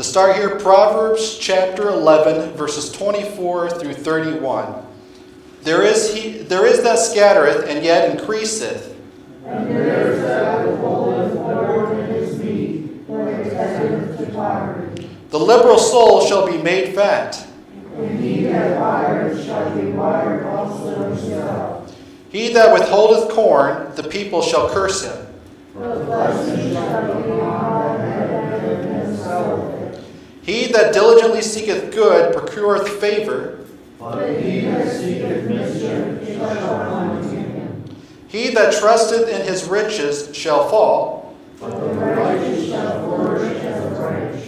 To start here, Proverbs chapter 11, verses 24 through 31. There is that scattereth, and yet increaseth. And there is that withholdeth more than his meat, but attendeth to poverty. The liberal soul shall be made fat. And he that wireth shall be wired also himself. He that withholdeth corn, the people shall curse him. But blessing shall be on that that himself. He that diligently seeketh good procureth favor. But he that seeketh mischief shall come to him. He that trusteth in his riches shall fall. But the righteous shall flourish as a branch.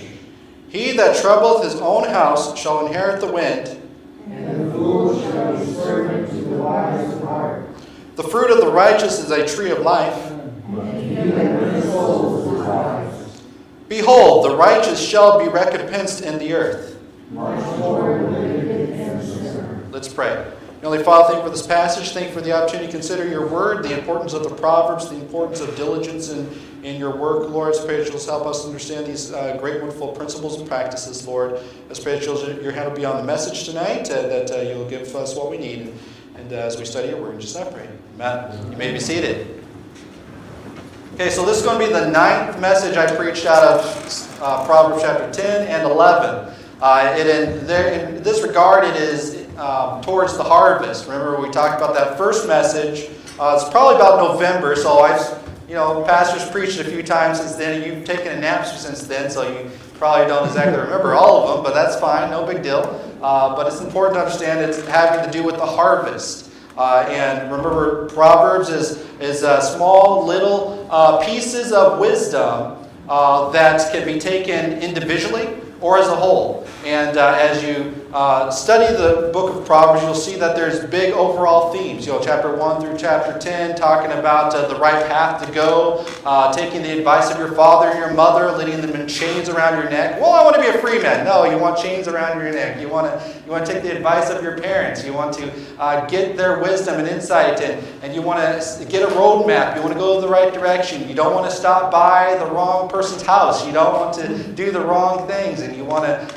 He that troubleth his own house shall inherit the wind. And the fool shall be servant to the wise of heart. The fruit of the righteous is a tree of life. And he that wins souls is wise. Behold, the righteous shall be recompensed in the earth. Much more than the wicked and sinner. Let's pray. Heavenly Father, thank you for this passage. Thank you for the opportunity to consider your word, the importance of the Proverbs, the importance of diligence in your work, Lord. I pray that you'll help us understand these great, wonderful principles and practices, Lord. I pray that your hand will be on the message tonight, that you'll give us what we need. And as we study your word, just I pray. Amen. You may be seated. Okay, so this is going to be the 9th message I preached out of Proverbs chapter 10 and 11. In this regard, it is towards the harvest. Remember, we talked about that first message. It's probably about November, so pastors preached a few times since then, and you've taken a nap since then, so you probably don't exactly remember all of them, but that's fine, no big deal. But it's important to understand it's having to do with the harvest. And remember, Proverbs is small little pieces of wisdom that can be taken individually or as a whole. And as you study the book of Proverbs, you'll see that there's big overall themes. Chapter 1 through chapter 10, talking about the right path to go, taking the advice of your father and your mother, leading them in chains around your neck. Well, I want to be a free man. No, you want chains around your neck. You want to take the advice of your parents. You want to get their wisdom and insight, and you want to get a roadmap. You want to go the right direction. You don't want to stop by the wrong person's house. You don't want to do the wrong things, and you want to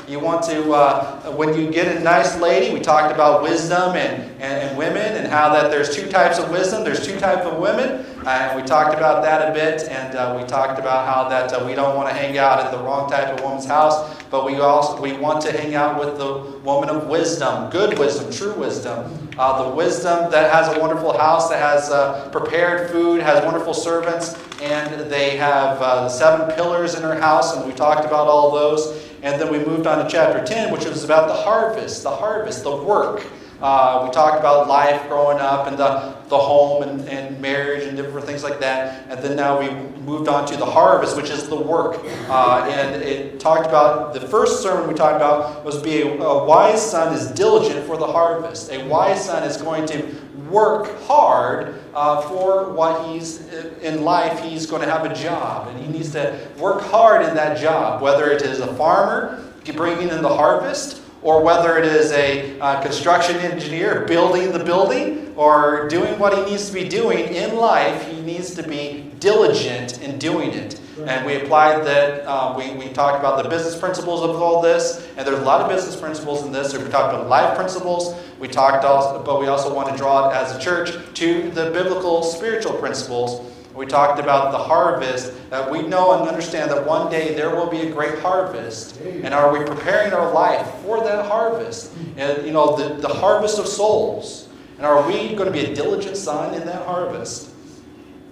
when you get a nice lady, we talked about wisdom and women, and how that there's 2 types of wisdom, there's 2 types of women, and we talked about that a bit, and we talked about how that we don't want to hang out in the wrong type of woman's house, but we want to hang out with the woman of wisdom, good wisdom, true wisdom, the wisdom that has a wonderful house, that has prepared food, has wonderful servants, and they have the 7 pillars in her house, and we talked about all those. And then we moved on to chapter 10, which was about the harvest, the work. We talked about life growing up, and the home and marriage and different things like that. And then now we moved on to the harvest, which is the work. And it talked about, the first sermon we talked about was a wise son is diligent for the harvest. A wise son is going to work hard for what he's in life. He's going to have a job, and he needs to work hard in that job, whether it is a farmer bringing in the harvest, or whether it is a construction engineer building the building, or doing what he needs to be doing in life. He needs to be diligent in doing it. And we applied that, we talked about the business principles of all this, and there's a lot of business principles in this. So we talked about life principles, but we also want to draw it as a church to the biblical spiritual principles. We talked about the harvest, that we know and understand that one day there will be a great harvest. And are we preparing our life for that harvest? And the harvest of souls. And are we going to be a diligent son in that harvest?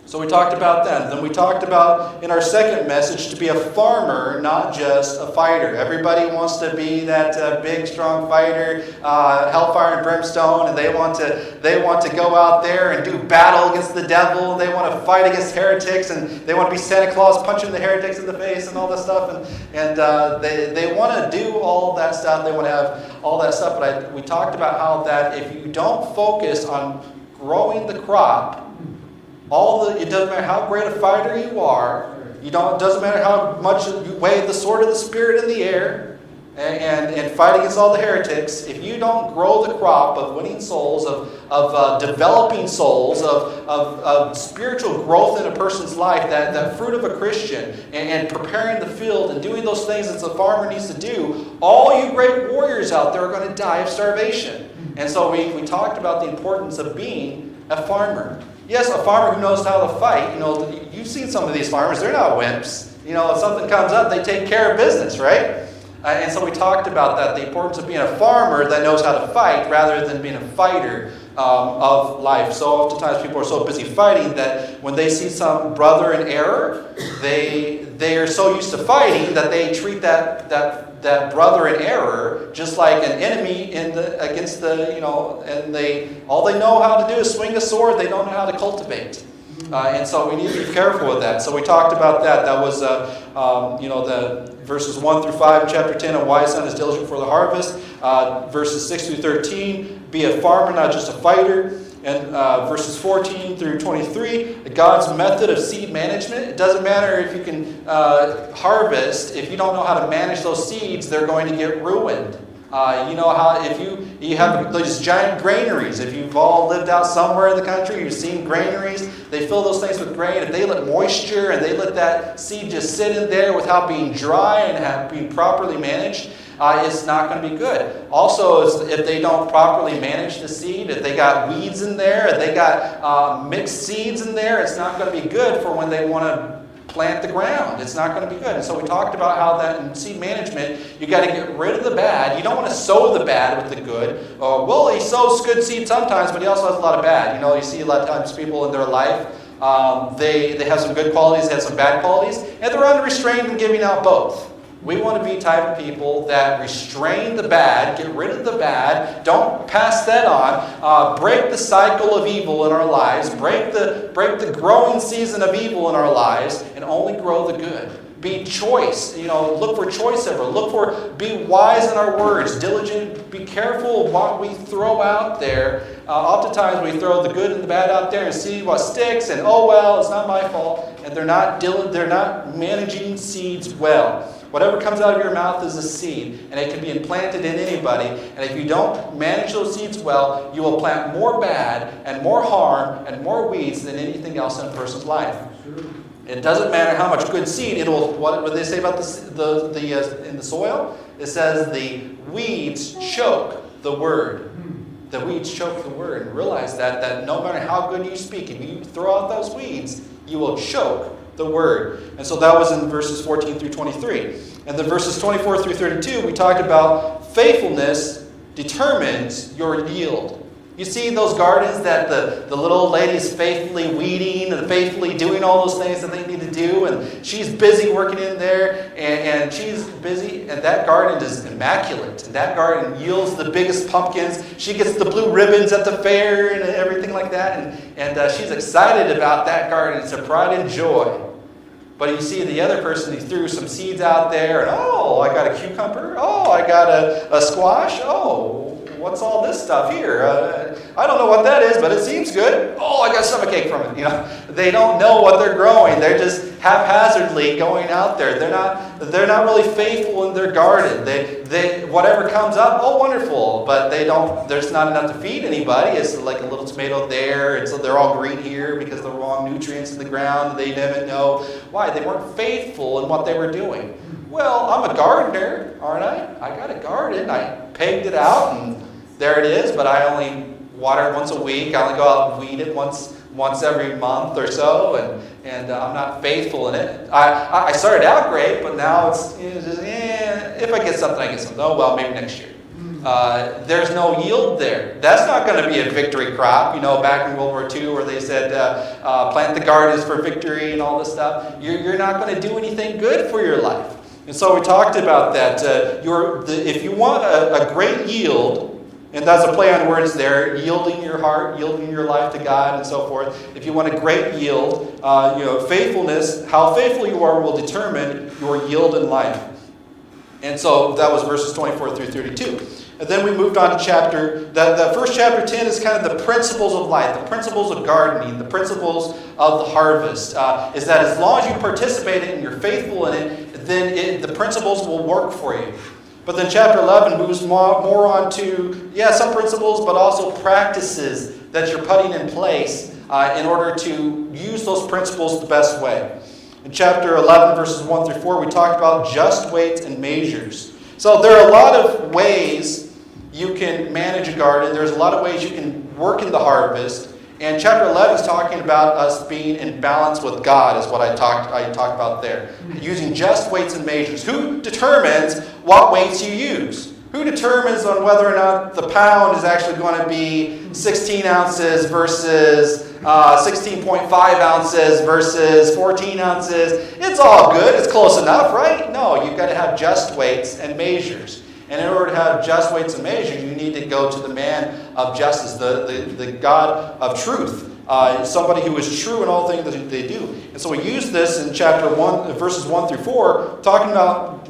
So we talked about that. Then we talked about, in our second message, to be a farmer, not just a fighter. Everybody wants to be that big, strong fighter, hellfire and brimstone, and they want to go out there and do battle against the devil. They want to fight against heretics, and they want to be Santa Claus punching the heretics in the face and all that stuff. And they want to do all that stuff. They want to have all that stuff. But we talked about how that if you don't focus on growing the crop, it doesn't matter how great a fighter you are. It doesn't matter how much you wave the sword of the Spirit in the air. and fight against all the heretics, if you don't grow the crop of winning souls, of developing souls, of spiritual growth in a person's life, that fruit of a Christian, and preparing the field and doing those things that the farmer needs to do, all you great warriors out there are going to die of starvation. And so we talked about the importance of being a farmer. Yes, a farmer who knows how to fight. You've seen some of these farmers. They're not wimps. If something comes up, they take care of business, right? And so we talked about that, the importance of being a farmer that knows how to fight rather than being a fighter of life. So oftentimes people are so busy fighting that when they see some brother in error, they are so used to fighting that they treat that brother in error just like an enemy and all they know how to do is swing a sword. They don't know how to cultivate. And so we need to be careful with that. So we talked about that. That was, the verses 1 through 5 in chapter 10, a wise son is diligent for the harvest. Verses 6 through 13, be a farmer, not just a fighter. And verses 14 through 23, God's method of seed management. It doesn't matter if you can harvest. If you don't know how to manage those seeds, they're going to get ruined. You know how if you have those giant graineries, if you've all lived out somewhere in the country, you've seen graineries, they fill those things with grain. If they let moisture and they let that seed just sit in there without being dry and being properly managed, it's not going to be good. Also, if they don't properly manage the seed, if they got weeds in there, if they got mixed seeds in there, it's not going to be good for when they want to plant the ground. It's not going to be good. And so we talked about how that in seed management, you got to get rid of the bad. You don't want to sow the bad with the good. Well, he sows good seed sometimes, but he also has a lot of bad. You see a lot of times people in their life, they have some good qualities, they have some bad qualities, and they're unrestrained in giving out both. We want to be type of people that restrain the bad, get rid of the bad, don't pass that on, break the cycle of evil in our lives, break the growing season of evil in our lives, and only grow the good. Be choice, look for choice ever. Be wise in our words, diligent, be careful of what we throw out there. Oftentimes we throw the good and the bad out there and see what sticks, and it's not my fault. And they're not managing seeds well. Whatever comes out of your mouth is a seed, and it can be implanted in anybody. And if you don't manage those seeds well, you will plant more bad and more harm and more weeds than anything else in a person's life. It doesn't matter how much good seed what do they say about in the soil? It says the weeds choke the word. The weeds choke the word. And realize that no matter how good you speak, if you throw out those weeds, you will choke the word. And so that was in verses 14 through 23. And then verses 24 through 32, we talked about faithfulness determines your yield. You see those gardens that the little lady's faithfully weeding and faithfully doing all those things that they need to do, and she's busy working in there, and she's busy, and that garden is immaculate, and that garden yields the biggest pumpkins. She gets the blue ribbons at the fair and everything like that, and she's excited about that garden. It's a pride and joy. But you see the other person, he threw some seeds out there, and I got a cucumber, I got a squash, what's all this stuff here? I don't know what that is, but it seems good. I got a stomachache from it. They don't know what they're growing. They're just haphazardly going out there. They're not really faithful in their garden. They whatever comes up, wonderful, but there's not enough to feed anybody. It's like a little tomato there, and so they're all green here because the wrong nutrients in the ground. They didn't know why. They weren't faithful in what they were doing. Well, I'm a gardener, aren't I? I got a garden. I pegged it out, and there it is, but I only water it once a week. I only go out and weed it once every month or so, and I'm not faithful in it. I started out great, but now it's just, if I get something, I get something. Maybe next year. There's no yield there. That's not going to be a victory crop. Back in World War II where they said plant the gardens for victory and all this stuff. You're not going to do anything good for your life. And so we talked about that. If you want a great yield, and that's a play on words there, yielding your heart, yielding your life to God, and so forth. If you want a great yield, faithfulness, how faithful you are will determine your yield in life. And so that was verses 24 through 32. And then we moved on to that first chapter 10 is kind of the principles of life, the principles of gardening, the principles of the harvest. Is that as long as you participate in it and you're faithful in it, then the principles will work for you. But then chapter 11 moves more on to, some principles, but also practices that you're putting in place in order to use those principles the best way. In chapter 11, verses 1 through 4, we talked about just weights and measures. So there are a lot of ways you can manage a garden. There's a lot of ways you can work in the harvest. And chapter 11 is talking about us being in balance with God, is what I talked about there. Using just weights and measures. Who determines what weights you use? Who determines on whether or not the pound is actually going to be 16 ounces versus 16.5 ounces versus 14 ounces? It's all good. It's close enough, right? No, you've got to have just weights and measures. And in order to have just weights and measures, you need to go to the man of justice, the God of truth, somebody who is true in all things that they do. And so we use this in chapter 1, verses 1 through 4, talking about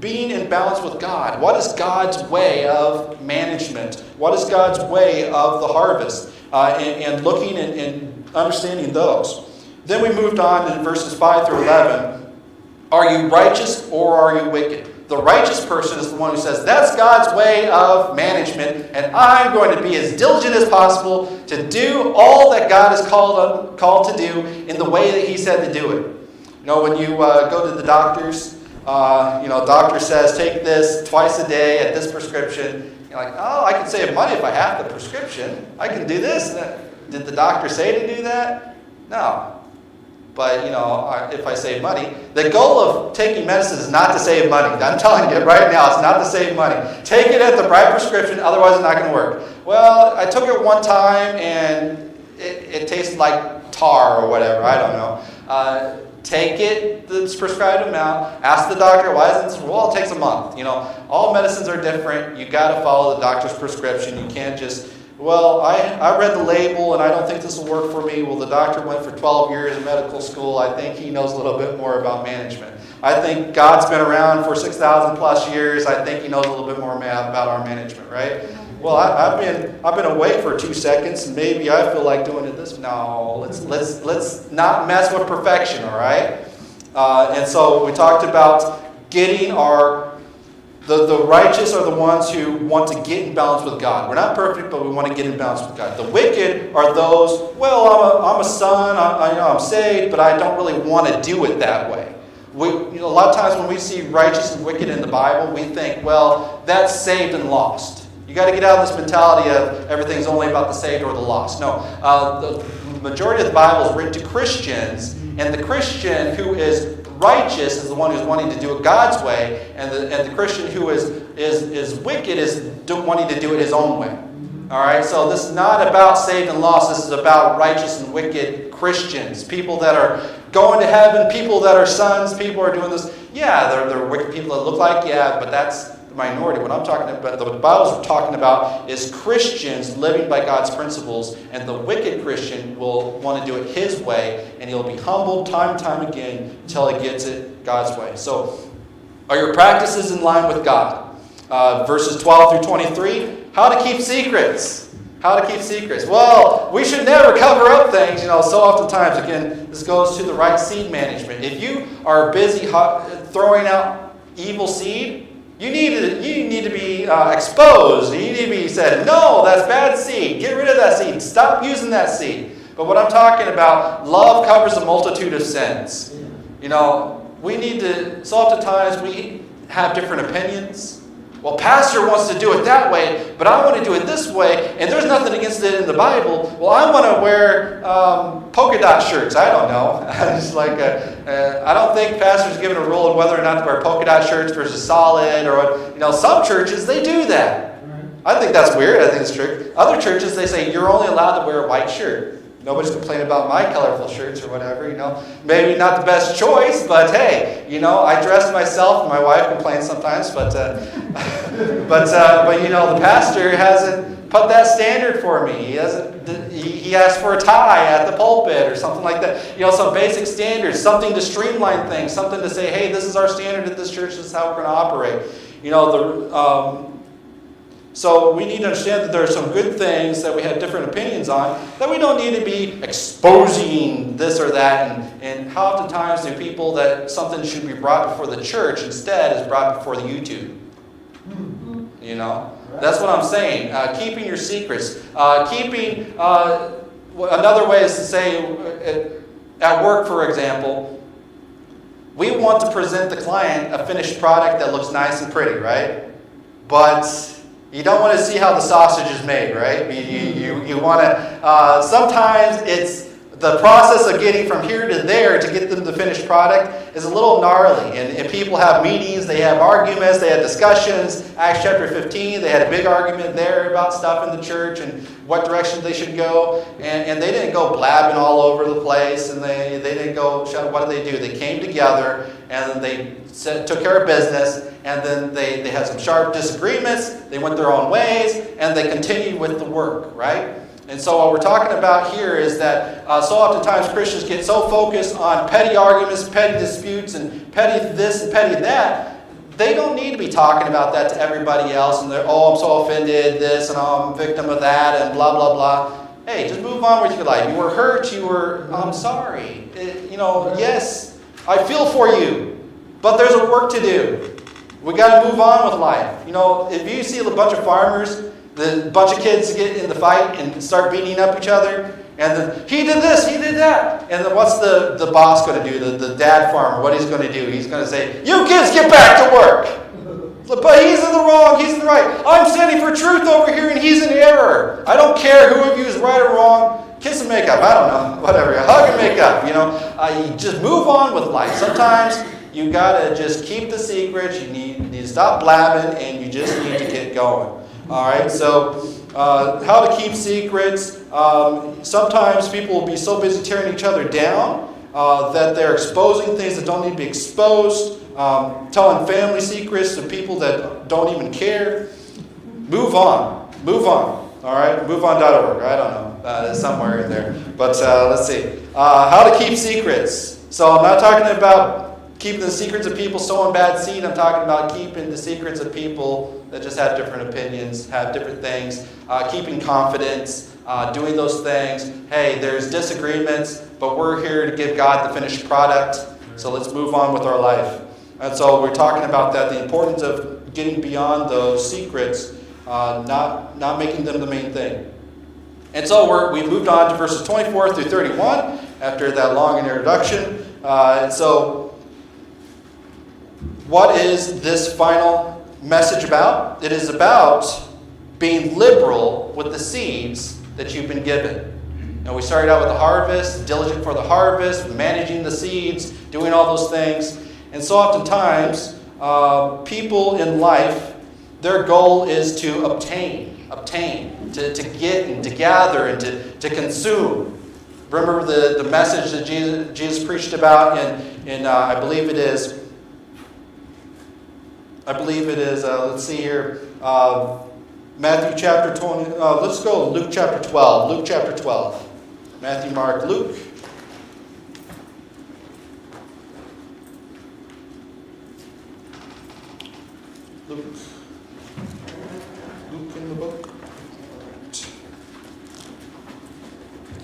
being in balance with God. What is God's way of management? What is God's way of the harvest? And looking and understanding those. Then we moved on to verses 5 through 11. Are you righteous or are you wicked? The righteous person is the one who says, that's God's way of management, and I'm going to be as diligent as possible to do all that God has called to do in the way that He said to do it. You know, when you go to the doctors, doctor says, take this twice a day at this prescription. You're like, oh, I can save money if I have the prescription. I can do this. Did the doctor say to do that? No. But, if I save money, the goal of taking medicine is not to save money. I'm telling you right now, it's not to save money. Take it at the right prescription, otherwise it's not going to work. Well, I took it one time and it tasted like tar or whatever. I don't know. Take it the prescribed amount. Ask the doctor, why isn't this? Well, it takes a month. All medicines are different. You got to follow the doctor's prescription. You can't just... Well, I read the label and I don't think this will work for me. Well, the doctor went for 12 years in medical school. I think he knows a little bit more about management. I think God's been around for 6,000 plus years. I think He knows a little bit more about our management, right? Well, I've been away for 2 seconds and maybe I feel like doing it this. No, let's not mess with perfection, all right? And so we talked about getting The righteous are the ones who want to get in balance with God. We're not perfect, but we want to get in balance with God. The wicked are those, well, I'm a son, I'm saved, but I don't really want to do it that way. A lot of times when we see righteous and wicked in the Bible, we think, well, that's saved and lost. You got to get out of this mentality of everything's only about the saved or the lost. No, the majority of the Bible is written to Christians, and the Christian who is righteous is the one who's wanting to do it God's way, and the Christian who is wicked is wanting to do it his own way. All right, so this is not about saved and lost. This is about righteous and wicked Christians, people that are going to heaven, people that are sons, people are doing this. Yeah, there are wicked people that look like, but that's the minority. What I'm talking about, the Bible's talking about, is Christians living by God's principles, and the wicked Christian will want to do it his way, and he'll be humbled time and time again until he gets it God's way. So, are your practices in line with God? Verses 12 through 23, how to keep secrets. How to keep secrets. Well, we should never cover up things, so oftentimes, again, this goes to the right seed management. If you are busy throwing out evil seed, you need to be exposed. You need to be said, no, that's bad seed. Get rid of that seed. Stop using that seed. But what I'm talking about, love covers a multitude of sins. We need to, so oftentimes we have different opinions. Well, pastor wants to do it that way, but I want to do it this way, and there's nothing against it in the Bible. Well, I want to wear polka dot shirts. I don't know. It's like I don't think pastors given a rule of whether or not to wear polka dot shirts versus solid, or some churches they do that. I think that's weird. I think it's strict. Other churches they say you're only allowed to wear a white shirt. Nobody's complaining about my colorful shirts or whatever, Maybe not the best choice, but hey, I dress myself. And my wife complains sometimes, but the pastor hasn't put that standard for me. He asked for a tie at the pulpit or something like that. Some basic standards, something to streamline things, something to say, hey, this is our standard at this church. This is how we're going to operate. So we need to understand that there are some good things that we have different opinions on, that we don't need to be exposing this or that. And how oftentimes do people that something should be brought before the church instead is brought before the YouTube? You know, that's what I'm saying. Keeping your secrets. Another way is to say, at work, for example, we want to present the client a finished product that looks nice and pretty, right? But you don't want to see how the sausage is made, right? You want to, sometimes it's the process of getting from here to there to get them the finished product is a little gnarly. And people have meetings, they have arguments, they have discussions. Acts chapter 15, they had a big argument there about stuff in the church and what direction they should go. And they didn't go blabbing all over the place. And they didn't go, what did they do? They came together and they took care of business. And then they had some sharp disagreements. They went their own ways. And they continued with the work, right? And so what we're talking about here is that so oftentimes Christians get so focused on petty arguments, petty disputes, and petty this and petty that, they don't need to be talking about that to everybody else. And they're, oh, I'm so offended, this, and oh, I'm a victim of that, and blah, blah, blah. Hey, just move on with your life. You were hurt. I'm sorry. Yes, I feel for you. But there's a work to do. We got to move on with life. If you see a bunch of farmers, the bunch of kids get in the fight and start beating up each other. And then, he did this, he did that. And then what's the boss going to do? The dad farmer, what he's going to do? He's going to say, you kids get back to work. But he's in the wrong, he's in the right. I'm standing for truth over here and he's in error. I don't care who of you is right or wrong. Kiss and make up, I don't know, whatever. Hug and make up, You just move on with life. Sometimes you got to just keep the secrets. You need to stop blabbing and you just need to get going. All right, so how to keep secrets. Sometimes people will be so busy tearing each other down that they're exposing things that don't need to be exposed, telling family secrets to people that don't even care. Move on. All right, moveon.org. I don't know, somewhere in there. But let's see. How to keep secrets. So I'm not talking about keeping the secrets of people sowing bad seed. I'm talking about keeping the secrets of people that just have different opinions, have different things, keeping confidence, doing those things. Hey, there's disagreements, but we're here to give God the finished product. So let's move on with our life. And so we're talking about that, the importance of getting beyond those secrets, not making them the main thing. And so we moved on to verses 24 through 31 after that long introduction. So what is this final message about? It is about being liberal with the seeds that you've been given. Now, we started out with the harvest, diligent for the harvest, managing the seeds, doing all those things. And so oftentimes, people in life, their goal is to obtain, to get and to gather and to consume. Remember the message that Jesus preached about in I believe it is, let's see here, Matthew chapter 20, let's go to Luke chapter 12. Luke chapter 12. Matthew, Mark, Luke. Luke in the book.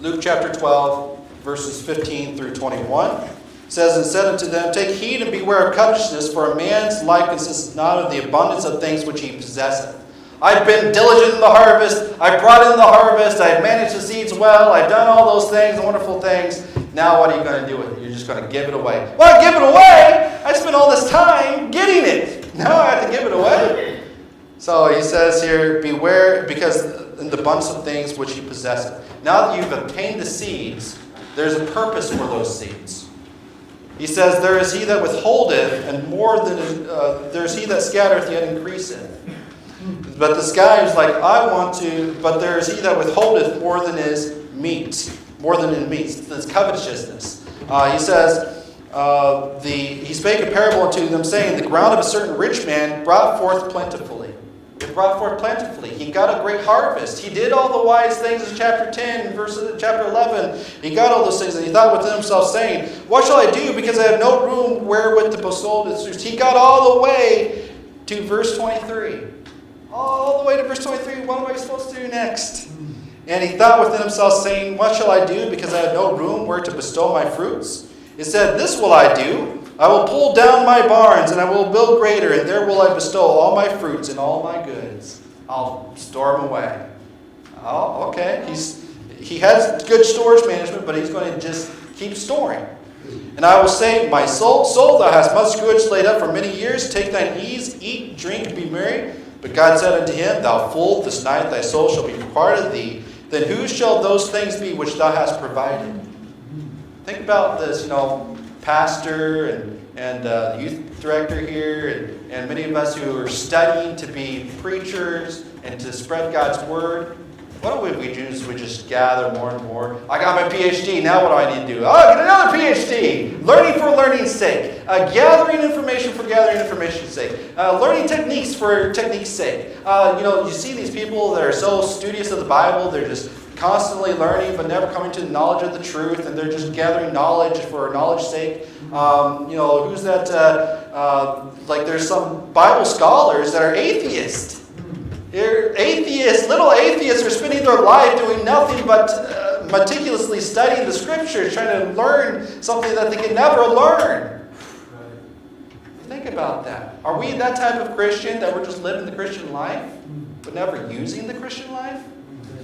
Luke chapter 12, verses 15 through 21. Says, and said unto them, take heed and beware of covetousness, for a man's life consists not of the abundance of things which he possesseth. I've been diligent in the harvest. I brought in the harvest. I've managed the seeds well. I've done all those things, wonderful things. Now what are you going to do with it? You're just going to give it away. Well, give it away? I spent all this time getting it. Now I have to give it away? So he says here, beware, because in the abundance of things which he possesseth. Now that you've obtained the seeds, there's a purpose for those seeds. He says, there is he that withholdeth, and more than there is he that scattereth, yet increaseth. But this guy is like, I want to, but there is he that withholdeth more than is meat, more than in meat. That's covetousness. He says, he spake a parable unto them, saying, the ground of a certain rich man brought forth plentifully. It brought forth plentifully. He got a great harvest. He did all the wise things in chapter 10, chapter 11. He got all those things, and he thought within himself, saying, what shall I do, because I have no room wherewith to bestow his fruits. He got all the way to verse 23. All the way to verse 23. What am I supposed to do next? And he thought within himself, saying, what shall I do, because I have no room where to bestow my fruits? It said, this will I do. I will pull down my barns, and I will build greater, and there will I bestow all my fruits and all my goods. I'll store them away. Oh, okay. He has good storage management, but he's going to just keep storing. And I will say, my soul, thou hast much goods laid up for many years. Take thine ease, eat, drink, be merry. But God said unto him, Thou fool, this night thy soul shall be required of thee. Then whose shall those things be which thou hast provided? Think about this, pastor and the youth director here, and many of us who are studying to be preachers and to spread God's word. What do we do is we just gather more and more. I got my PhD, now what do I need to do? Oh, get another PhD. Learning for learning's sake. Gathering information for gathering information's sake. Learning techniques for technique's sake. You see these people that are so studious of the Bible, they're just constantly learning but never coming to the knowledge of the truth, and they're just gathering knowledge for knowledge's sake. Who's that? There's some Bible scholars that are atheists. Little atheists are spending their life doing nothing but meticulously studying the Scriptures, trying to learn something that they can never learn. Think about that. Are we that type of Christian that we're just living the Christian life, but never using the Christian life?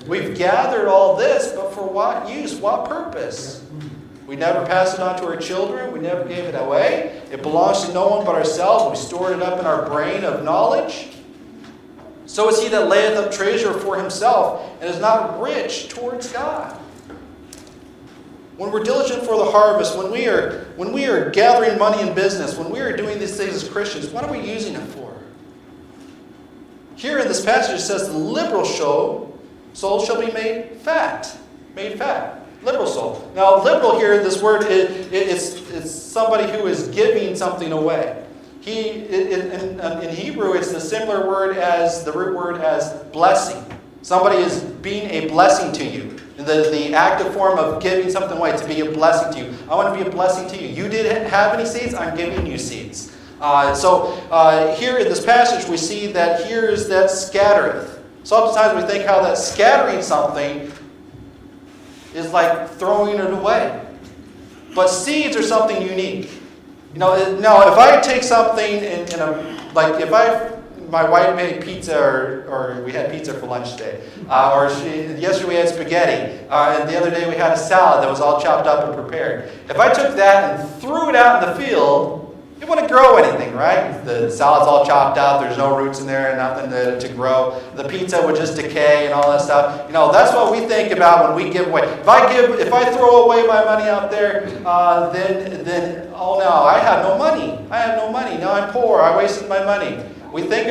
We've gathered all this, but for what use? What purpose? We never passed it on to our children. We never gave it away. It belongs to no one but ourselves. We stored it up in our brain of knowledge. So is he that layeth up treasure for himself and is not rich towards God. When we're diligent for the harvest, when we are gathering money in business, when we are doing these things as Christians, what are we using it for? Here in this passage it says the liberal soul shall be made fat. Made fat. Liberal soul. Now liberal here, this word, it's somebody who is giving something away. In Hebrew, it's the similar word as the root word as blessing. Somebody is being a blessing to you. The active form of giving something away, to be a blessing to you. I want to be a blessing to you. You didn't have any seeds, I'm giving you seeds. Here in this passage, we see that here is that scattereth. Sometimes we think how that scattering something is like throwing it away. But seeds are something unique. Now, if I take something my wife made pizza, or we had pizza for lunch today, yesterday we had spaghetti, and the other day we had a salad that was all chopped up and prepared. If I took that and threw it out in the field, it wouldn't grow anything, right? The salad's all chopped up, there's no roots in there and nothing to grow. The pizza would just decay and all that stuff. That's what we think about when we give away. If I throw away my money out there, then oh no, I have no money. I have no money. Now I'm poor. I wasted my money. We think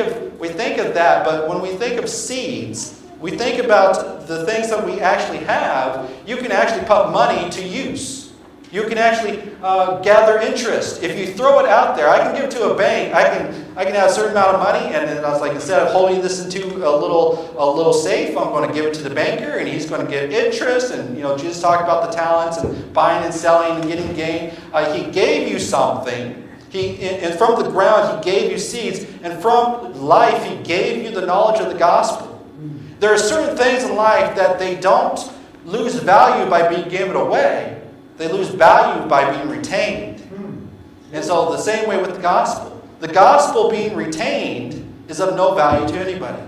of that, but when we think of seeds, we think about the things that we actually have. You can actually put money to use. You can actually gather interest. If you throw it out there, I can give it to a bank. I can have a certain amount of money, and then I was like, instead of holding this into a little safe, I'm going to give it to the banker, and he's going to get interest. And Jesus talked about the talents and buying and selling and getting gain. He gave you something. And from the ground, he gave you seeds, and from life, he gave you the knowledge of the gospel. There are certain things in life that they don't lose value by being given away. They lose value by being retained. And so the same way with the gospel. The gospel being retained is of no value to anybody.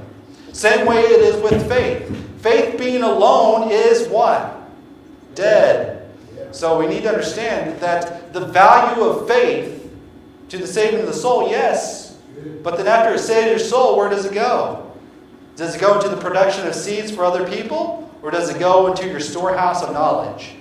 Same way it is with faith. Faith being alone is what? Dead. So we need to understand that the value of faith to the saving of the soul, yes. But then after it saves your soul, where does it go? Does it go into the production of seeds for other people? Or does it go into your storehouse of knowledge?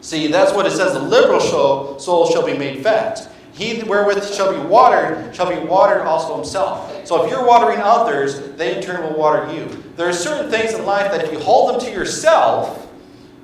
See, that's what it says. The liberal soul shall be made fat. He wherewith shall be watered also himself. So if you're watering others, they in turn will water you. There are certain things in life that if you hold them to yourself,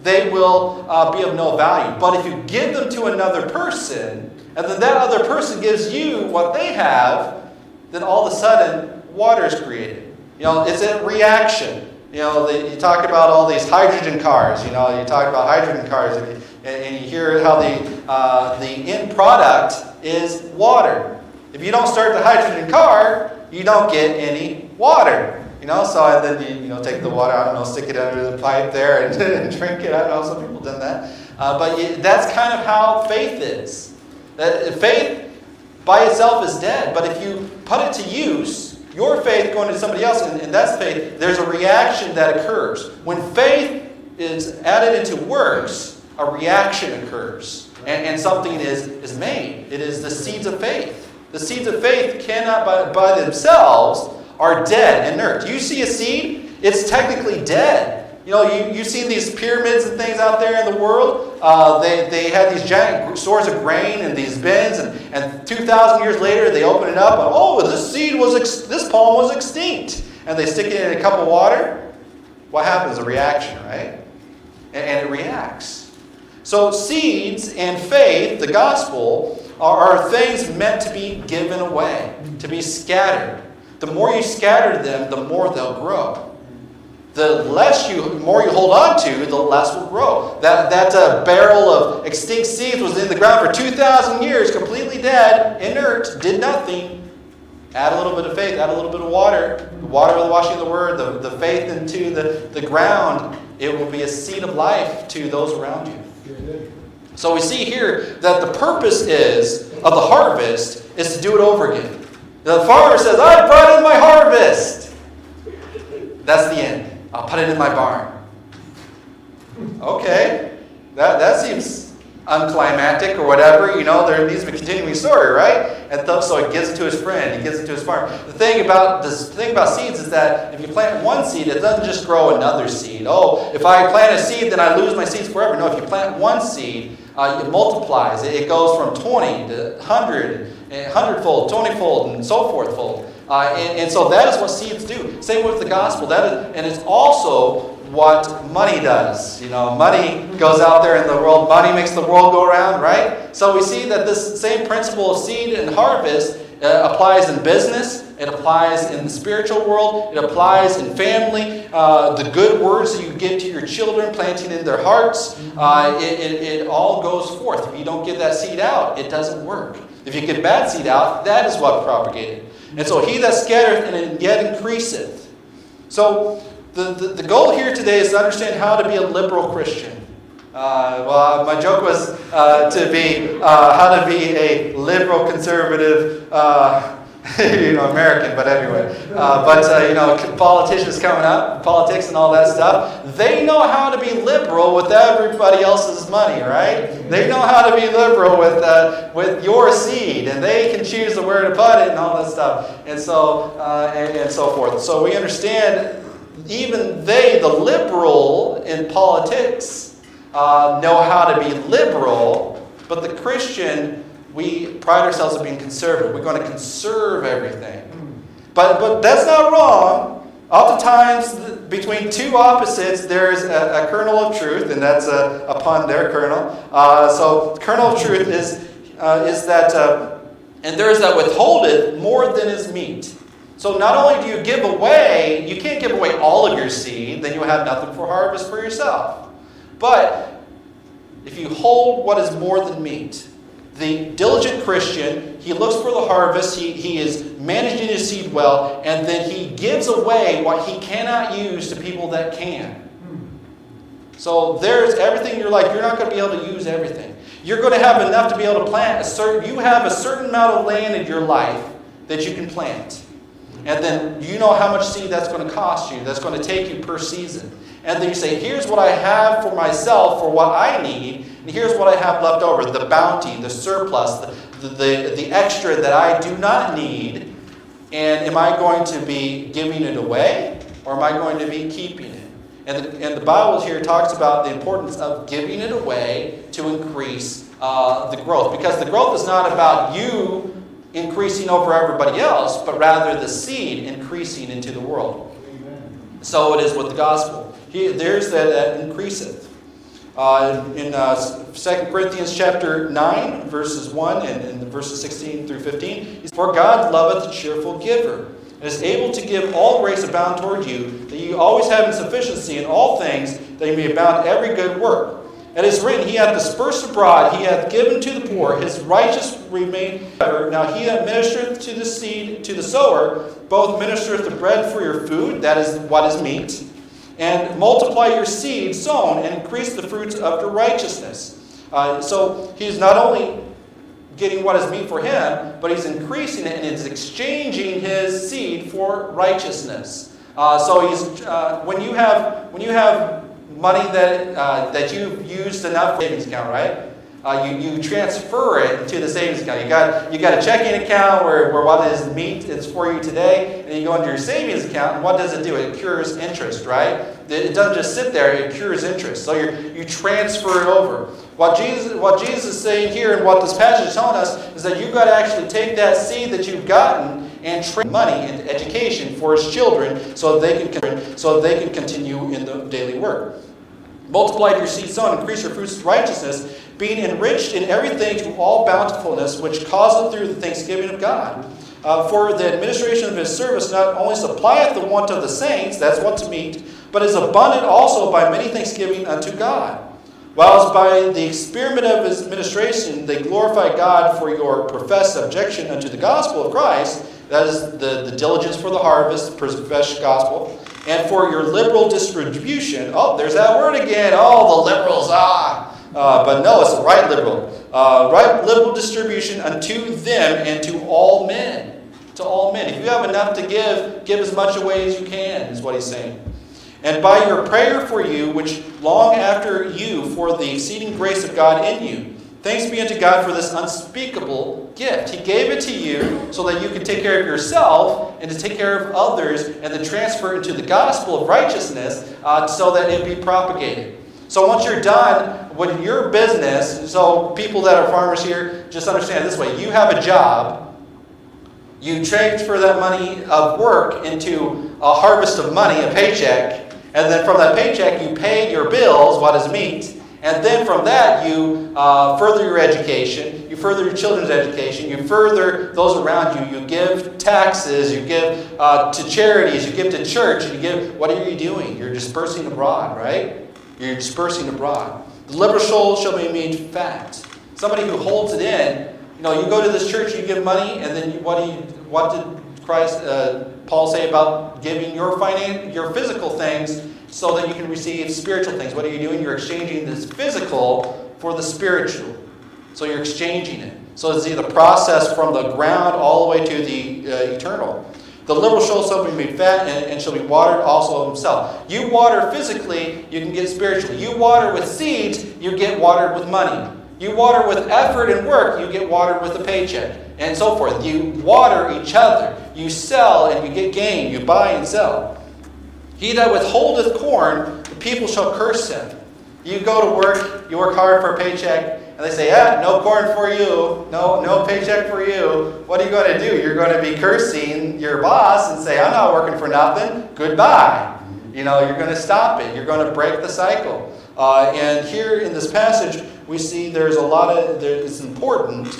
they will be of no value. But if you give them to another person, and then that other person gives you what they have, then all of a sudden, water is created. It's a reaction. You talk about all these hydrogen cars. You talk about hydrogen cars, and you hear how the end product is water. If you don't start the hydrogen car, you don't get any water. So then you take the water, stick it under the pipe there and drink it. I know some people done that. But that's kind of how faith is. That faith by itself is dead, but if you put it to use, your faith going to somebody else, and that's faith, there's a reaction that occurs. When faith is added into works, a reaction occurs, and something is made. It is the seeds of faith. The seeds of faith cannot by themselves are dead, inert. You see a seed, it's technically dead. You know, you've seen these pyramids and things out there in the world. They had these giant stores of grain in these bins, and 2,000 years later they open it up, and this palm was extinct. And they stick it in a cup of water. What happens? A reaction, right? And it reacts. So seeds and faith, the gospel, are things meant to be given away, to be scattered. The more you scatter them, the more they'll grow. The more you hold on to, the less will grow. That barrel of extinct seeds was in the ground for 2,000 years, completely dead, inert, did nothing. Add a little bit of faith, add a little bit of water. The water of the washing of the word, the faith into the ground. It will be a seed of life to those around you. So we see here that the purpose of the harvest is to do it over again. The farmer says, I brought in my harvest. That's the end. I'll put it in my barn. Okay. That seems unclimactic or whatever. You know, there needs to be a continuing story, right? And so he gives it to his friend. He gives it to his farm. The thing about seeds is that if you plant one seed, it doesn't just grow another seed. Oh, if I plant a seed, then I lose my seeds forever. No, if you plant one seed, it multiplies. It goes from 20 to 100, 100-fold, 20-fold, and so forth-fold. And so that is what seeds do. Same with the gospel. And it's also what money does. You know, money goes out there in the world. Money makes the world go around, right? So we see that this same principle of seed and harvest applies in business. It applies in the spiritual world. It applies in family. The good words that you give to your children, planting in their hearts, it all goes forth. If you don't give that seed out, it doesn't work. If you give bad seed out, that is what propagated. And so he that scattereth and yet increaseth. So the goal here today is to understand how to be a liberal Christian. My joke was how to be a liberal conservative American, but anyway. Politicians coming up, politics and all that stuff, they know how to be liberal with everybody else's money, right? They know how to be liberal with your seed, and they can choose where to put it and all that stuff, and so forth. So we understand even the liberal in politics, know how to be liberal, but the Christian, we pride ourselves on being conservative. We're going to conserve everything. But that's not wrong. Oftentimes, between two opposites, there's a kernel of truth, and that's a pun there, kernel. So the kernel of truth is that, and there is that withholdeth more than is meet. So not only do you give away, you can't give away all of your seed, then you'll have nothing for harvest for yourself. But if you hold what is more than meet, the diligent Christian, he looks for the harvest, he is managing his seed well, and then he gives away what he cannot use to people that can. So there's everything in your life. You're not going to be able to use everything. You're going to have enough to be able to plant you have a certain amount of land in your life that you can plant. And then you know how much seed that's going to cost you, that's going to take you per season. And then you say, here's what I have for myself, for what I need, and here's what I have left over, the bounty, the surplus, the extra that I do not need. And am I going to be giving it away, or am I going to be keeping it? And the Bible here talks about the importance of giving it away to increase the growth. Because the growth is not about you increasing over everybody else, but rather the seed increasing into the world. Amen. So it is with the gospel. There's that increaseth. In 2 Corinthians chapter 9, verses 1 and verses 16 through 15, for God loveth a cheerful giver, and is able to give all grace abound toward you, that you always have in sufficiency in all things, that you may abound in every good work. And it is written, he hath dispersed abroad, he hath given to the poor, his righteous remain forever. Now he that ministereth to the seed, to the sower, both ministereth the bread for your food, that is what is meat, and multiply your seed sown and increase the fruits of your righteousness. So he's not only getting what is meet for him, but he's increasing it and he's exchanging his seed for righteousness. So he's when you have money that you've used enough savings account, right? You transfer it to the savings account. You got a checking account where what is meat is for you today, and you go into your savings account, and what does it do? It cures interest, right? It doesn't just sit there, it cures interest. So you transfer it over. What Jesus is saying here and what this passage is telling us is that you've got to actually take that seed that you've gotten and trade money into education for his children so they can continue in the daily work. Multiply your seed sown, increase your fruits of righteousness, being enriched in everything to all bountifulness, which causeth through the thanksgiving of God. For the administration of his service not only supplieth the want of the saints, that's what's meet, but is abundant also by many thanksgiving unto God. Whilst by the experiment of his administration they glorify God for your professed subjection unto the gospel of Christ, that is the diligence for the harvest, professed gospel, and for your liberal distribution. Oh, there's that word again. Oh, the liberals. But no, it's the right liberal. Right liberal distribution unto them and to all men. To all men. If you have enough to give as much away as you can, is what he's saying. And by your prayer for you, which long after you for the exceeding grace of God in you, thanks be unto God for this unspeakable gift. He gave it to you so that you can take care of yourself and to take care of others and then transfer into the gospel of righteousness so that it be propagated. So once you're done with your business, so people that are farmers here, just understand it this way. You have a job. You transfer that money of work into a harvest of money, a paycheck. And then from that paycheck, you pay your bills, what is meat. And then from that, you further your education, you further your children's education, you further those around you, you give taxes, you give to charities, you give to church, and you give, what are you doing? You're dispersing abroad, right? You're dispersing abroad. The liberal soul shall be made fat. Somebody who holds it in, you go to this church, you give money, and then what did Christ, Paul say about giving your physical things so that you can receive spiritual things? What are you doing? You're exchanging this physical for the spiritual. So you're exchanging it. So it's the process from the ground all the way to the eternal. The liberal soul shall be made fat and shall be watered also of himself. You water physically, you can get spiritually. You water with seeds, you get watered with money. You water with effort and work, you get watered with a paycheck, and so forth. You water each other. You sell and you get gain. You buy and sell. He that withholdeth corn, the people shall curse him. You go to work, you work hard for a paycheck, and they say, no corn for you, no paycheck for you. What are you going to do? You're going to be cursing your boss and say, I'm not working for nothing. Goodbye. You're going to stop it. You're going to break the cycle. And here in this passage, we see it's important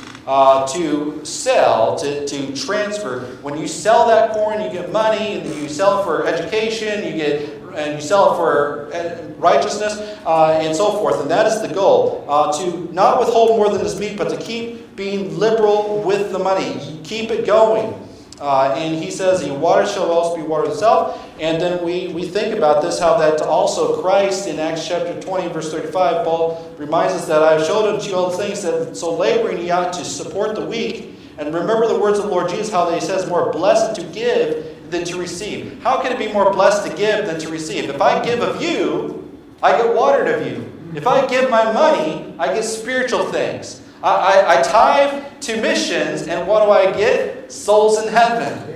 to sell, to transfer. When you sell that corn, you get money, and you sell it for education, you sell it for righteousness, and so forth. And that is the goal, to not withhold more than is meet, but to keep being liberal with the money. Keep it going. And he says, "The water shall also be watered himself." And then we think about this, how that also Christ in Acts chapter 20, verse 35, Paul reminds us that I have showed unto you all things, that so laboring ye ought to support the weak. And remember the words of the Lord Jesus, how he says, more blessed to give than to receive. How can it be more blessed to give than to receive? If I give of you, I get watered of you. If I give my money, I get spiritual things. I tithe to missions, and what do I get? Souls in heaven.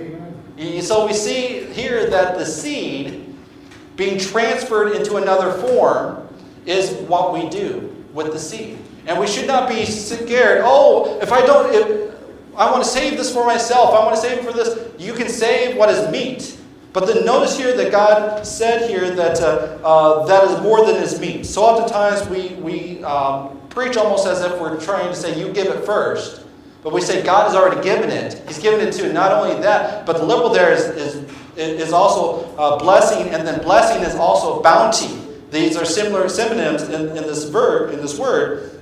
So we see here that the seed being transferred into another form is what we do with the seed. And we should not be scared. If I want to save this for myself, I want to save it for this. You can save what is meat. But then notice here that God said here that that is more than is meat. So oftentimes we preach almost as if we're trying to say, you give it first. But we say God has already given it. He's given it to not only that, but the liberal there is also blessing, and then blessing is also bounty. These are similar synonyms in this word.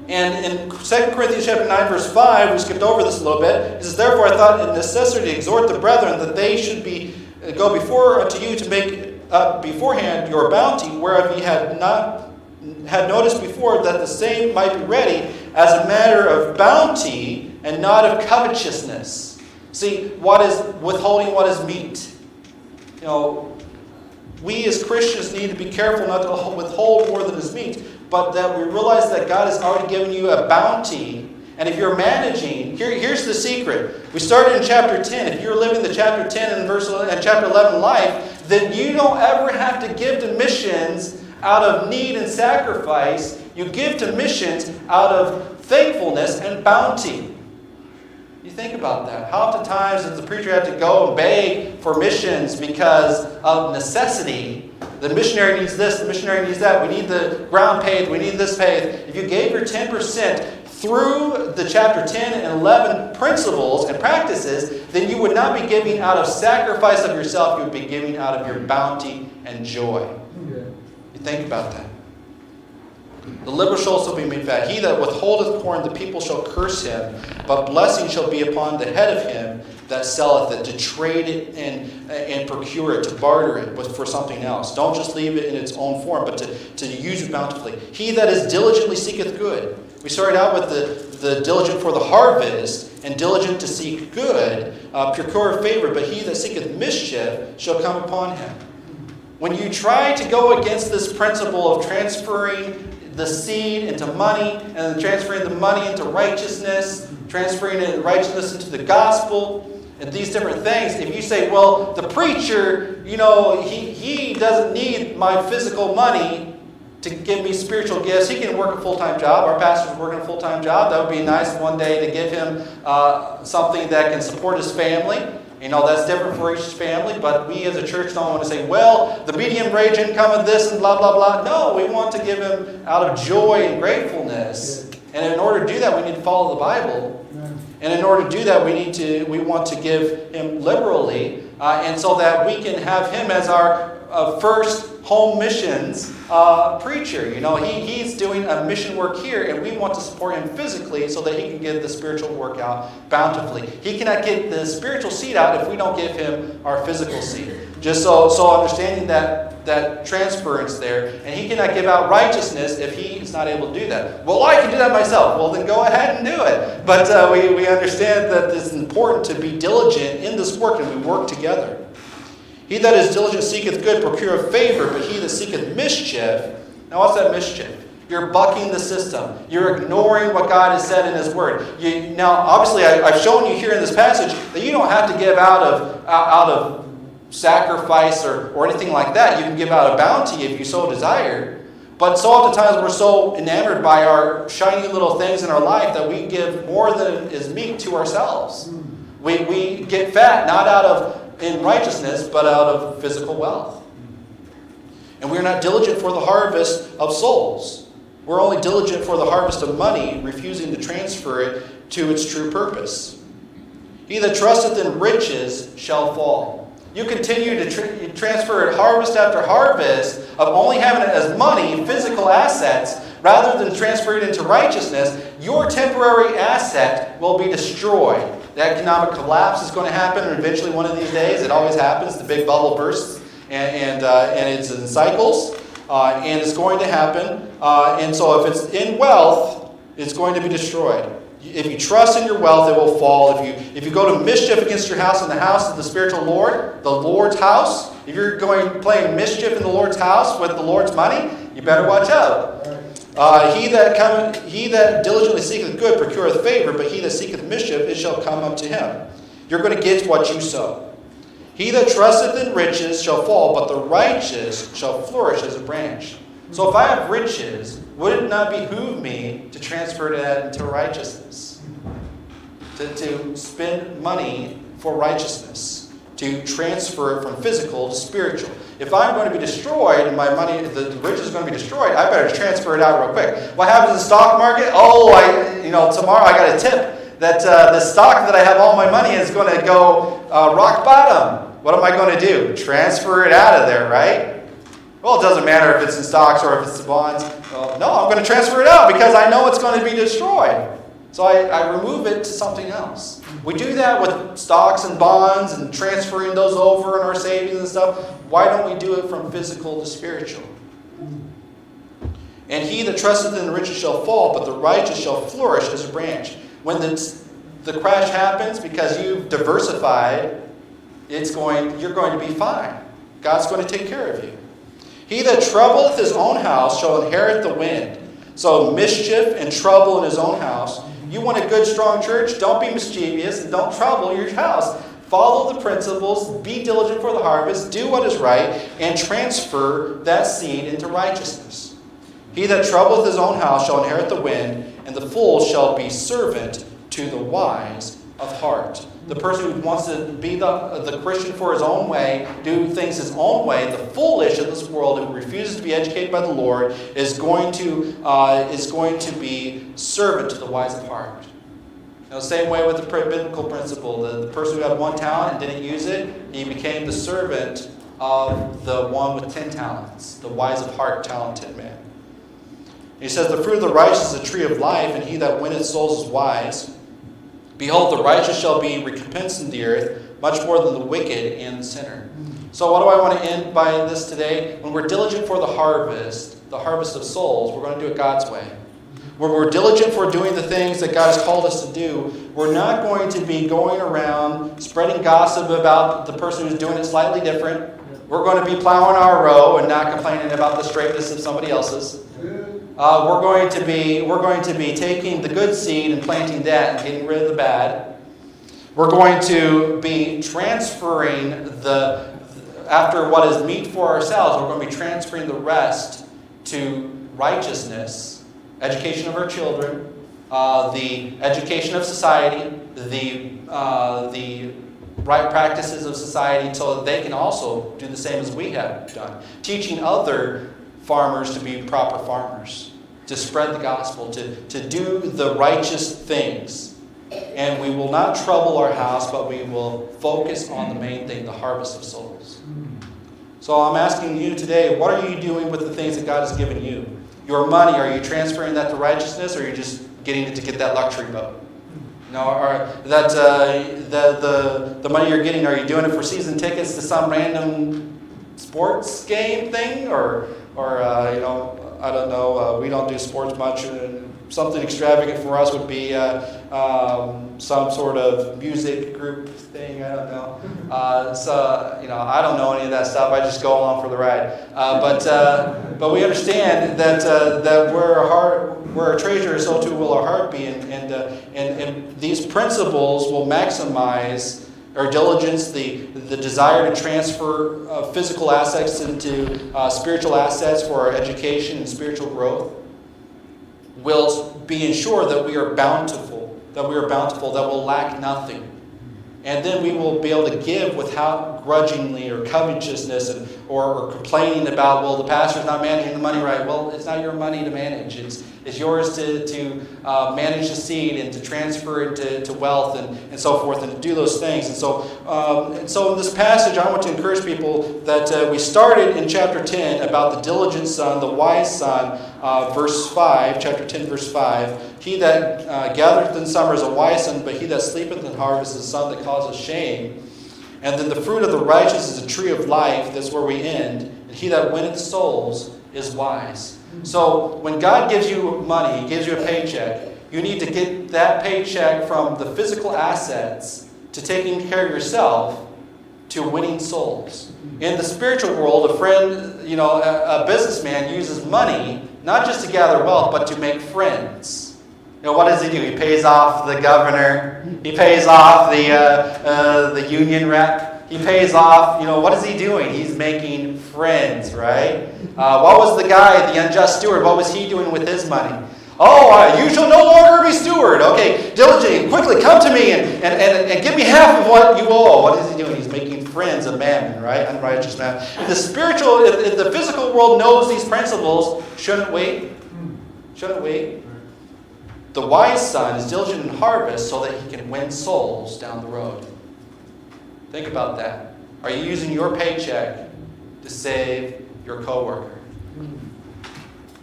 And in 2 Corinthians chapter 9, verse 5, we skipped over this a little bit. It says, therefore I thought it necessary to exhort the brethren that they should go before unto you to make beforehand your bounty, whereof ye had noticed before, that the same might be ready as a matter of bounty and not of covetousness. See, what is withholding what is meat? We as Christians need to be careful not to withhold more than is meat, but that we realize that God has already given you a bounty. And if you're managing, here's the secret. We started in chapter 10. If you're living the chapter 10 and chapter 11 life, then you don't ever have to give to missions out of need and sacrifice. You give to missions out of thankfulness and bounty. You think about that. How often times does the preacher have to go and beg for missions because of necessity? The missionary needs this, the missionary needs that. We need the ground paved, we need this paved. If you gave your 10% through the chapter 10 and 11 principles and practices, then you would not be giving out of sacrifice of yourself. You would be giving out of your bounty and joy. You think about that. The liberal shall also be made fat. He that withholdeth corn, the people shall curse him, but blessing shall be upon the head of him that selleth it, to trade it and procure it, to barter it for something else. Don't just leave it in its own form, but to use it bountifully. He that is diligently seeketh good. We started out with the diligent for the harvest, and diligent to seek good, procure favor, but he that seeketh mischief shall come upon him. When you try to go against this principle of transferring the seed into money, and then transferring the money into righteousness, transferring righteousness into the gospel, and these different things, if you say, well, the preacher, he doesn't need my physical money to give me spiritual gifts. He can work a full-time job. Our pastor's working a full-time job. That would be nice one day to give him something that can support his family. That's different for each family, but we as a church don't want to say, well, the medium wage income of this and blah, blah, blah. No, we want to give him out of joy and gratefulness. And in order to do that, we need to follow the Bible. And in order to do that, we want to give him liberally, and so that we can have him as our first home missions preacher. He's doing a mission work here, and we want to support him physically so that he can get the spiritual work out bountifully. He cannot get the spiritual seed out if we don't give him our physical seed. Just so understanding that transference there, and he cannot give out righteousness if he is not able to do that. Well, I can do that myself. Well, then go ahead and do it. But we understand that it's important to be diligent in this work, and we work together. He that is diligent seeketh good, procureth favor, but he that seeketh mischief. Now, what's that mischief? You're bucking the system. You're ignoring what God has said in His Word. Now, obviously, I've shown you here in this passage that you don't have to give out of sacrifice or anything like that. You can give out a bounty if you so desire. But so oftentimes we're so enamored by our shiny little things in our life that we give more than is meat to ourselves. We get fat not out of in righteousness, but out of physical wealth. And we're not diligent for the harvest of souls. We're only diligent for the harvest of money, refusing to transfer it to its true purpose. He that trusteth in riches shall fall. You continue to transfer harvest after harvest of only having it as money, physical assets, rather than transfer it into righteousness. Your temporary asset will be destroyed. The economic collapse is going to happen, and eventually one of these days, it always happens, the big bubble bursts, and it's in cycles, and it's going to happen. And so if it's in wealth, it's going to be destroyed. If you trust in your wealth, it will fall. If you go to mischief against your house and the house of the spiritual Lord, the Lord's house, if you're playing mischief in the Lord's house with the Lord's money, you better watch out. He that diligently seeketh good procureth favor, but he that seeketh mischief, it shall come unto him. You're going to get what you sow. He that trusteth in riches shall fall, but the righteous shall flourish as a branch. So if I have riches, would it not behoove me to transfer that into righteousness? To spend money for righteousness. To transfer it from physical to spiritual. If I'm going to be destroyed and my money, the riches is going to be destroyed, I better transfer it out real quick. What happens in the stock market? Tomorrow I got a tip that the stock that I have all my money in is going to go rock bottom. What am I going to do? Transfer it out of there, right? Well, it doesn't matter if it's in stocks or if it's bonds. Well, no, I'm going to transfer it out because I know it's going to be destroyed. So I remove it to something else. We do that with stocks and bonds and transferring those over in our savings and stuff. Why don't we do it from physical to spiritual? And he that trusteth in the riches shall fall, but the righteous shall flourish as a branch. When the crash happens, because you've diversified, you're going to be fine. God's going to take care of you. He that troubleth his own house shall inherit the wind. So mischief and trouble in his own house. You want a good, strong church? Don't be mischievous and don't trouble your house. Follow the principles, be diligent for the harvest, do what is right, and transfer that seed into righteousness. He that troubleth his own house shall inherit the wind, and the fool shall be servant to the wise of heart. The person who wants to be the Christian for his own way, do things his own way, the foolish of this world who refuses to be educated by the Lord, is going to be servant to the wise of heart. Now, same way with the biblical principle. The person who had 1 talent and didn't use it, he became the servant of the one with 10 talents, the wise of heart, talented man. He says, the fruit of the righteous is a tree of life, and he that winneth souls is wise. Behold, the righteous shall be recompensed in the earth, much more than the wicked and the sinner. So what do I want to end by this today? When we're diligent for the harvest of souls, we're going to do it God's way. When we're diligent for doing the things that God has called us to do, we're not going to be going around spreading gossip about the person who's doing it slightly different. We're going to be plowing our row and not complaining about the straightness of somebody else's. We're going to be taking the good seed and planting that and getting rid of the bad. We're going to be transferring after what is meet for ourselves, we're going to be transferring the rest to righteousness, education of our children, the education of society, the right practices of society, so that they can also do the same as we have done. Teaching other farmers to be proper farmers, to spread the gospel, to do the righteous things. And we will not trouble our house, but we will focus on the main thing, the harvest of souls. So I'm asking you today, what are you doing with the things that God has given you? Your money, are you transferring that to righteousness, or are you just getting it to get that luxury boat? You know, or that the money you're getting, are you doing it for season tickets to some random sports game thing, or you know, I don't know. We don't do sports much. Something extravagant for us would be some sort of music group thing. I don't know. So you know, I don't know any of that stuff. I just go along for the ride. But we understand that where our treasure is, so too will our heart be, and these principles will maximize our diligence, the desire to transfer physical assets into spiritual assets for our education and spiritual growth, will be ensured that we are bountiful, that will lack nothing. And then we will be able to give without grudgingly or covetousness or complaining about, well, the pastor's not managing the money right. Well, it's not your money to manage. It's yours to manage the seed and to transfer it to wealth and so forth, and to do those things. And so in this passage, I want to encourage people that we started in chapter 10 about the diligent son, the wise son, verse 5, chapter 10, verse 5. He that gathereth in summer is a wise son, but he that sleepeth in harvest is a son that causes shame. And then the fruit of the righteous is a tree of life. That's where we end. And he that winneth souls is wise. So when God gives you money, He gives you a paycheck, you need to get that paycheck from the physical assets to taking care of yourself to winning souls. In the spiritual world, a businessman uses money not just to gather wealth, but to make friends. You know, what does he do? He pays off the governor. He pays off the union rep. He pays off, what is he doing? He's making friends, right? What was the guy, the unjust steward, what was he doing with his money? Oh, you shall no longer be steward. Okay, diligently, quickly come to me and give me half of what you owe. What is he doing? He's making friends of mammon, right? Unrighteous mammon. The physical world knows these principles. Shouldn't we? Shouldn't we? The wise son is diligent in harvest so that he can win souls down the road. Think about that. Are you using your paycheck to save your coworker?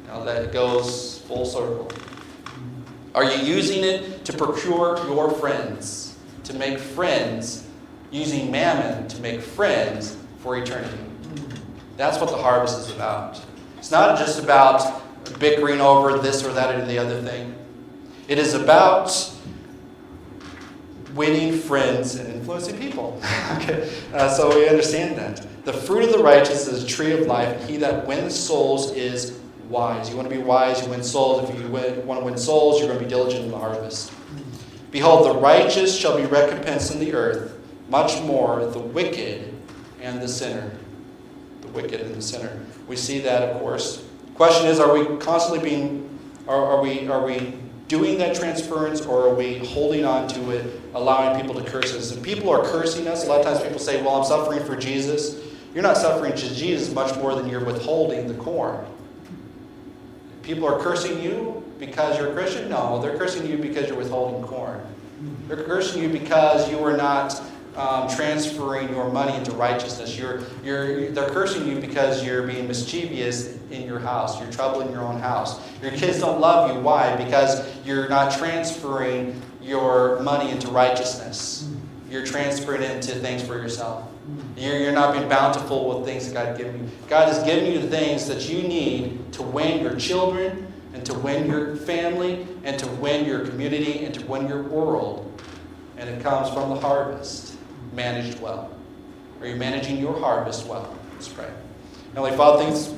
Now that goes full circle. Are you using it to procure your friends, to make friends, using mammon to make friends for eternity? That's what the harvest is about. It's not just about bickering over this or that or the other thing. It is about winning friends and influencing people. Okay, so we understand that. The fruit of the righteous is a tree of life, and he that wins souls is wise. You want to be wise, you win souls. If you want to win souls, you're going to be diligent in the harvest. Behold, the righteous shall be recompensed in the earth, much more the wicked and the sinner. The wicked and the sinner. We see that, of course. The question is, are we constantly are we doing that transference, or are we holding on to it, allowing people to curse us? If people are cursing us, a lot of times people say, well, I'm suffering for Jesus. You're not suffering to Jesus much more than you're withholding the corn. People are cursing you because you're a Christian? No, they're cursing you because you're withholding corn. They're cursing you because you are not transferring your money into righteousness. They're cursing you because you're being mischievous in your house. You're troubling your own house. Your kids don't love you. Why? Because you're not transferring your money into righteousness. You're transferring it into things for yourself. You're not being bountiful with things that God has given you. God has given you the things that you need to win your children, and to win your family, and to win your community, and to win your world. And it comes from the harvest, managed well. Are you managing your harvest well? Let's pray. Heavenly Father, thanks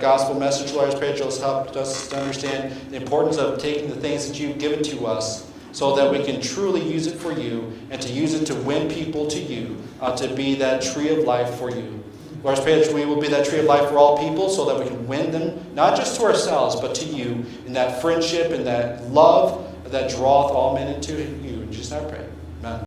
gospel message, Lord, I pray that you'll help us to understand the importance of taking the things that you've given to us, so that we can truly use it for you, and to use it to win people to you, to be that tree of life for you. Lord, I pray that we will be that tree of life for all people, so that we can win them, not just to ourselves, but to you, in that friendship and that love that draweth all men into you. In Jesus' name I pray.